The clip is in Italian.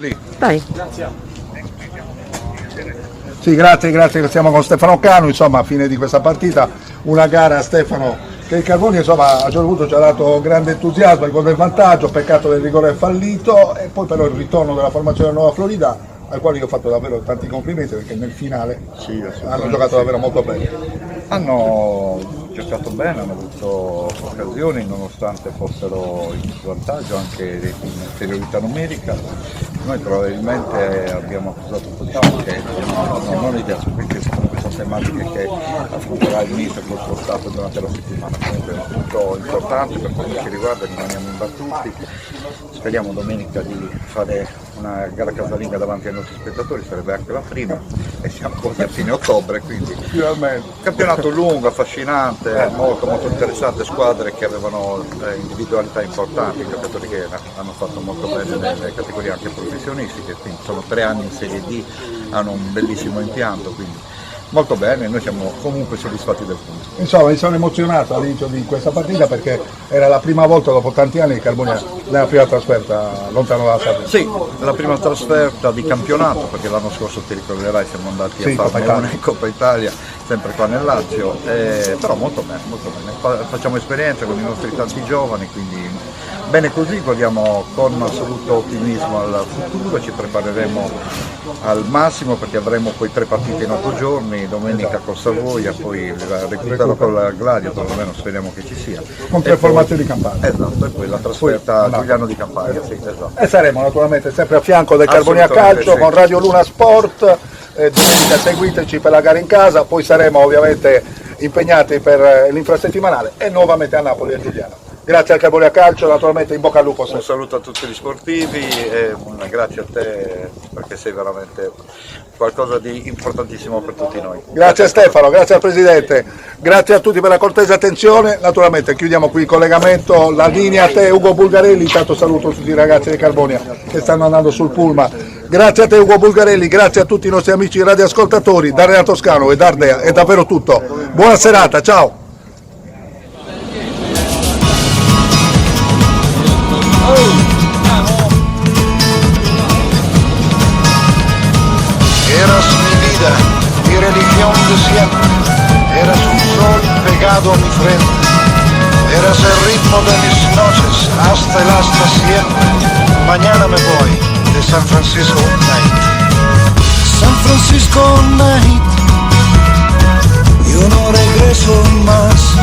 Lì. Dai. Sì, grazie, siamo con Stefano Canu, insomma, a fine di questa partita, una gara, Stefano, che il Carboni insomma a un certo punto ci ha dato grande entusiasmo, il gol del vantaggio, peccato del rigore fallito, e poi però il ritorno della formazione Nuova Florida, al quale io ho fatto davvero tanti complimenti perché nel finale hanno giocato davvero molto bene. Hanno giocato bene, hanno avuto occasioni nonostante fossero in svantaggio anche in inferiorità numerica. Noi probabilmente abbiamo accusato un po' di che non idea su queste sono tematiche che affronterà all'inizio col suo stato durante la settimana. Comunque è un punto importante per quanto ci riguarda, rimaniamo imbattuti. Speriamo domenica di fare una gara casalinga davanti ai nostri spettatori, sarebbe anche la prima, e siamo quasi a fine ottobre, quindi campionato lungo, affascinante, molto interessante, squadre che avevano individualità importanti, giocatori che hanno fatto molto bene nelle categorie anche professionistiche, quindi sono 3 anni in Serie D, hanno un bellissimo impianto, quindi molto bene, noi siamo comunque soddisfatti del punto. Insomma, mi sono emozionato all'inizio di questa partita perché era la prima volta dopo tanti anni che Carbonia nella prima trasferta lontano dalla Sardegna. Sì, la prima trasferta di campionato, perché l'anno scorso ti ricorderai siamo andati a fare una in Coppa Italia, sempre qua nel Lazio, però molto bene, facciamo esperienza con i nostri tanti giovani, quindi bene così, guardiamo con assoluto ottimismo al futuro, ci prepareremo al massimo perché avremo poi 3 partite in 8 giorni, domenica con Savoia, poi il recupero con la Gladiator, almeno speriamo che ci sia. Con 3 formazioni di Campania. Esatto, e poi la trasferta a Giuliano di Campania. Sì, esatto. E saremo naturalmente sempre a fianco del Carbonia Calcio, sì, con Radio Luna Sport, domenica seguiteci per la gara in casa, poi saremo ovviamente impegnati per l'infrasettimanale e nuovamente a Napoli e a Giuliano. Grazie al Carbonia Calcio, naturalmente in bocca al lupo. Un saluto a tutti gli sportivi e grazie a te perché sei veramente qualcosa di importantissimo per tutti noi. Grazie a Stefano, grazie al Presidente, grazie a tutti per la cortese attenzione. Naturalmente chiudiamo qui il collegamento, la linea a te Ugo Bulgarelli, intanto saluto tutti i ragazzi di Carbonia che stanno andando sul pullman. Grazie a te Ugo Bulgarelli, grazie a tutti i nostri amici radioascoltatori, da Renato Toscano e da Ardea, è davvero tutto. Buona serata, ciao! Eras mi vida, mi religión de siempre, eras un sol pegado a mi frente, eras el ritmo de mis noches, hasta el hasta siempre. Mañana me voy de San Francisco Night. San Francisco Night, yo no regreso más.